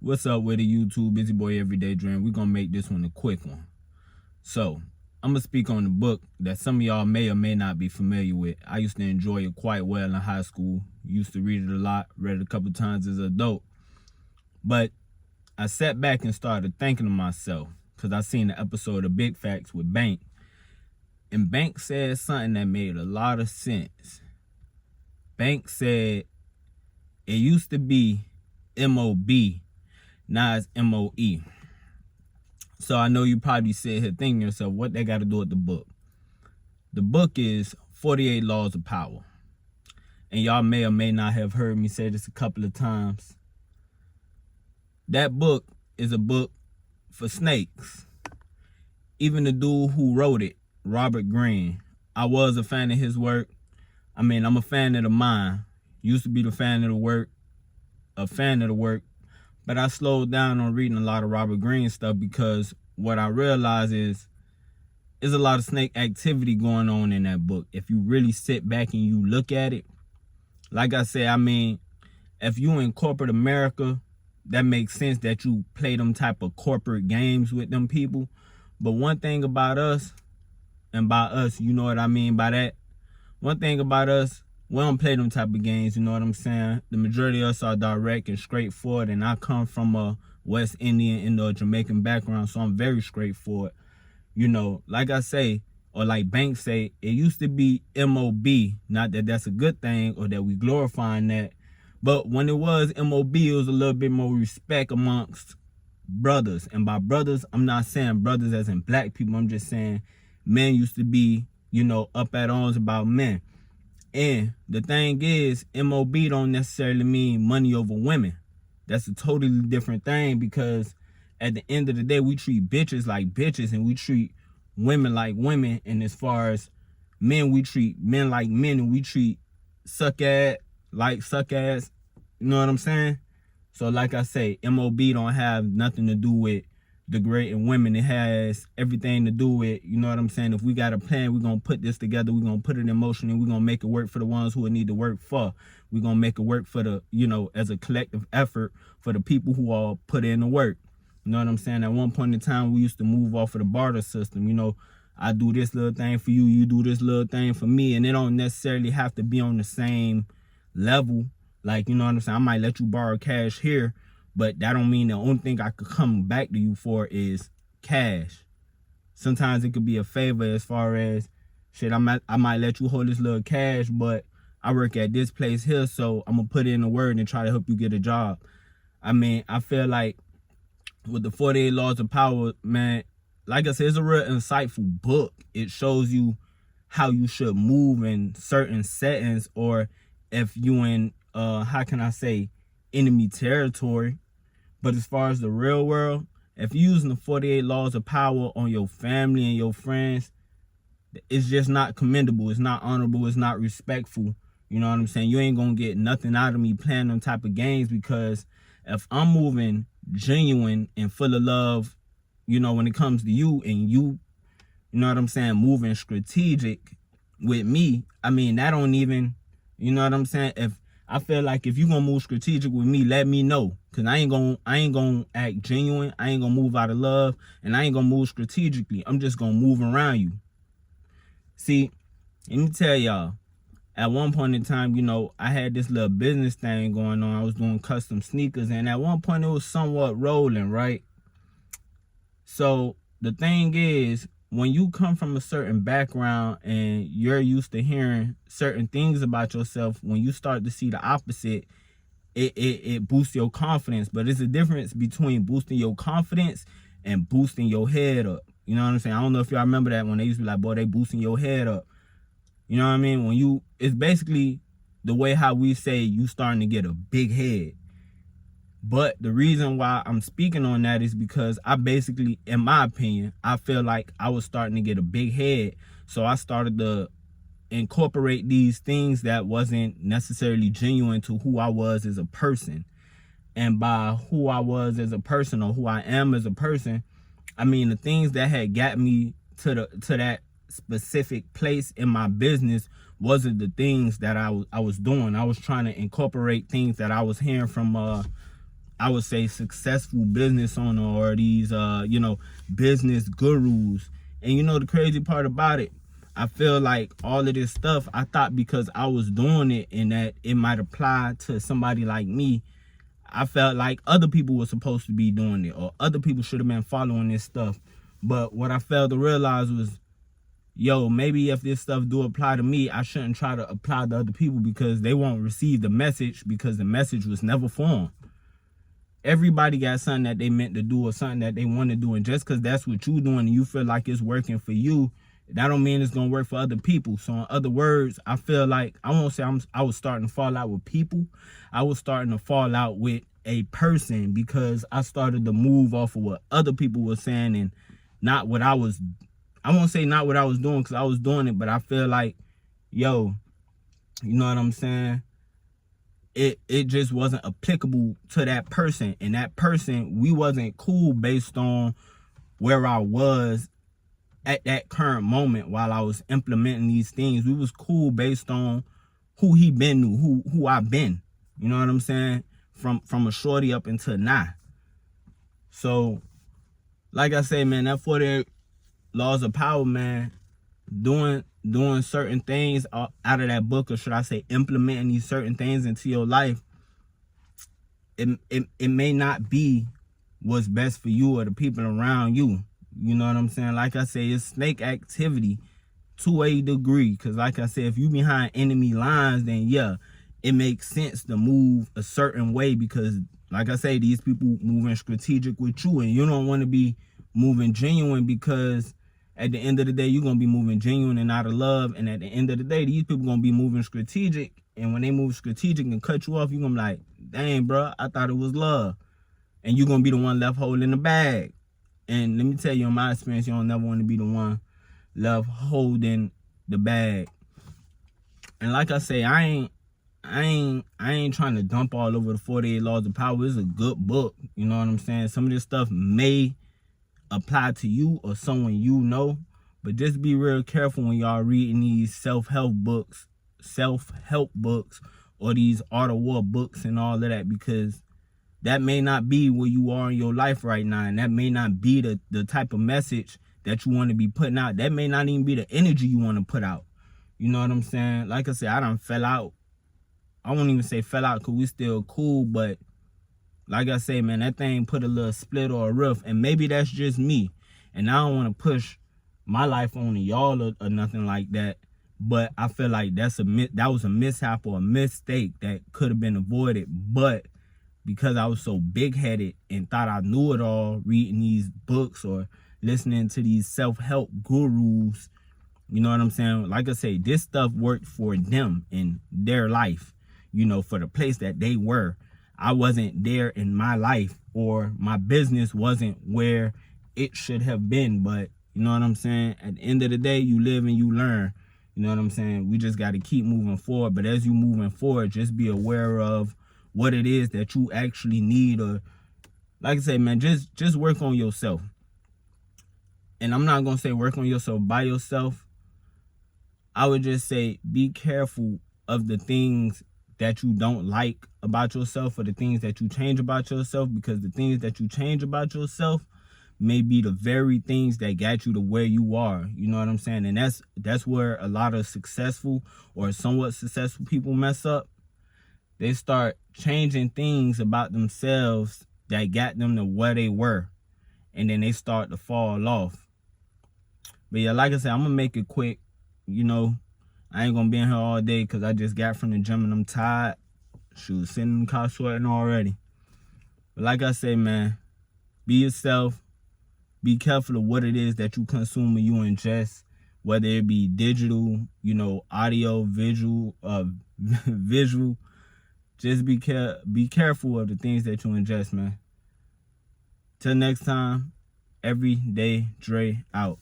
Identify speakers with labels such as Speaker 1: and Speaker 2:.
Speaker 1: What's up with the YouTube Busy Boy Everyday Dream? We're gonna make this one a quick one. So I'm gonna speak on the book that some of y'all may or may not be familiar with. I used to enjoy it quite well in high school. Used to read it a lot, read it a couple times as an adult. But I sat back and started thinking to myself, because I seen the episode of Big Facts with Bank. And Bank said something that made a lot of sense. Bank said it used to be M-O-B, now it's M-O-E. So I know you probably sit here thinking to yourself, what they got to do with the book? The book is 48 Laws of Power. And y'all may or may not have heard me say this a couple of times. That book is a book for snakes. Even the dude who wrote it, Robert Greene, I was a fan of his work. I'm a fan of the mind. Used to be a fan of the work. But I slowed down on reading a lot of Robert Greene stuff because what I realized is there's a lot of snake activity going on in that book. If you really sit back and you look at it, like I said, if you in corporate America, that makes sense that you play them type of corporate games with them people. But one thing about us, and by us, you know what I mean by that? One thing about us, we don't play them type of games, you know what I'm saying? The majority of us are direct and straightforward, and I come from a West Indian and a Jamaican background, so I'm very straightforward. You know, like I say, or like Banks say, it used to be M-O-B, not that that's a good thing or that we glorifying that, but when it was M-O-B, it was a little bit more respect amongst brothers. And by brothers, I'm not saying brothers as in black people, I'm just saying men used to be, you know, up at arms about men. And the thing is, M-O-B don't necessarily mean money over women. That's a totally different thing, because at the end of the day, we treat bitches like bitches and we treat women like women. And as far as men, we treat men like men, and we treat suck ass like suck ass. You know what I'm saying? So like I say, M-O-B don't have nothing to do with degrading women. It has everything to do with, you know what I'm saying, if we got a plan, we're going to put this together, we're going to put it in motion, and we're going to make it work for the ones who need to work for. We're going to make it work for the, you know, as a collective effort for the people who all put in the work. You know what I'm saying? At one point in time, we used to move off of the barter system. You know, I do this little thing for you, you do this little thing for me, and it don't necessarily have to be on the same level. Like, you know what I'm saying? I might let you borrow cash here, but that don't mean the only thing I could come back to you for is cash. Sometimes it could be a favor, as far as, shit, I might let you hold this little cash, but I work at this place here, so I'm going to put in a word and try to help you get a job. I feel like with the 48 Laws of Power, man, like I said, it's a real insightful book. It shows you how you should move in certain settings, or if you in, how can I say, enemy territory. But as far as the real world, if you're using the 48 Laws of Power on your family and your friends, it's just not commendable. It's not honorable. It's not respectful. You know what I'm saying? You ain't going to get nothing out of me playing them type of games, because if I'm moving genuine and full of love, you know, when it comes to you, and you know what I'm saying, moving strategic with me, that don't even, you know what I'm saying? I feel like if you gonna move strategic with me, let me know. Cause I ain't gonna act genuine. I ain't gonna move out of love, and I ain't gonna move strategically. I'm just gonna move around you. See, let me tell y'all, at one point in time, you know, I had this little business thing going on. I was doing custom sneakers, and at one point it was somewhat rolling, right? So the thing is, when you come from a certain background and you're used to hearing certain things about yourself, when you start to see the opposite, it boosts your confidence. But there's a difference between boosting your confidence and boosting your head up. You know what I'm saying? I don't know if y'all remember that, when they used to be like, boy, they boosting your head up. You know what I mean? It's basically the way how we say you starting to get a big head. But the reason why I'm speaking on that is because I basically, in my opinion, I feel like I was starting to get a big head. So I started to incorporate these things that wasn't necessarily genuine to who I was as a person. And by who I was as a person, or who I am as a person, the things that had got me to that specific place in my business wasn't the things that I was doing. I was trying to incorporate things that I was hearing from I would say, successful business owner or these, business gurus. And you know, the crazy part about it, I feel like all of this stuff, I thought because I was doing it and that it might apply to somebody like me, I felt like other people were supposed to be doing it or other people should have been following this stuff. But what I failed to realize was, maybe if this stuff do apply to me, I shouldn't try to apply to other people because they won't receive the message because the message was never for them. Everybody got something that they meant to do or something that they want to do. And just because that's what you're doing and you feel like it's working for you, that don't mean it's going to work for other people. So in other words, I feel like, I won't say I was starting to fall out with people. I was starting to fall out with a person because I started to move off of what other people were saying and not what I won't say not what I was doing because I was doing it, but I feel like, you know what I'm saying? It just wasn't applicable to that person. And that person, we wasn't cool based on where I was at that current moment while I was implementing these things. We was cool based on who he been to, who I been. You know what I'm saying? From a shorty up until now. So, like I say, man, that 48 laws of power, man, doing certain things out of that book, or should I say implementing these certain things into your life, it may not be what's best for you or the people around you. You know what I'm saying? Like I say, it's snake activity to a degree. Because like I said, if you behind enemy lines, then yeah, it makes sense to move a certain way because, like I say, these people moving strategic with you, and you don't want to be moving genuine because at the end of the day, you're going to be moving genuine and out of love. And at the end of the day, these people going to be moving strategic. And when they move strategic and cut you off, you're going to be like, dang, bro, I thought it was love. And you're going to be the one left holding the bag. And let me tell you, in my experience, you don't never want to be the one left holding the bag. And like I say, I ain't trying to dump all over the 48 Laws of Power. It's a good book. You know what I'm saying? Some of this stuff may apply to you or someone you know, but just be real careful when y'all reading these self-help books or these art of war books and all of that, because that may not be where you are in your life right now, and that may not be the type of message that you want to be putting out. That may not even be the energy you want to put out. You know what I'm saying? Like I said, I done fell out. I won't even say fell out because we still cool, but like I say, man, that thing put a little split or a rift, and maybe that's just me. And I don't want to push my life on y'all or nothing like that, but I feel like that was a mishap or a mistake that could have been avoided. But because I was so big-headed and thought I knew it all, reading these books or listening to these self-help gurus, you know what I'm saying? Like I say, this stuff worked for them in their life, for the place that they were. I wasn't there in my life, or my business wasn't where it should have been. But you know what I'm saying? At the end of the day, you live and you learn. You know what I'm saying? We just got to keep moving forward. But as you moving forward, just be aware of what it is that you actually need. Or like I say, man, just work on yourself. And I'm not going to say work on yourself by yourself. I would just say be careful of the things that you don't like about yourself or the things that you change about yourself, because the things that you change about yourself may be the very things that got you to where you are. You know what I'm saying? And that's where a lot of successful or somewhat successful people mess up. They start changing things about themselves that got them to where they were, and then they start to fall off. But yeah, like I said, I'm gonna make it quick. I ain't gonna be in here all day because I just got from the gym and I'm tired. Shoot, sitting in the car sweating already. But like I say, man, be yourself. Be careful of what it is that you consume and you ingest, whether it be digital, audio, visual, visual. Just be careful of the things that you ingest, man. Till next time, Everyday Dre out.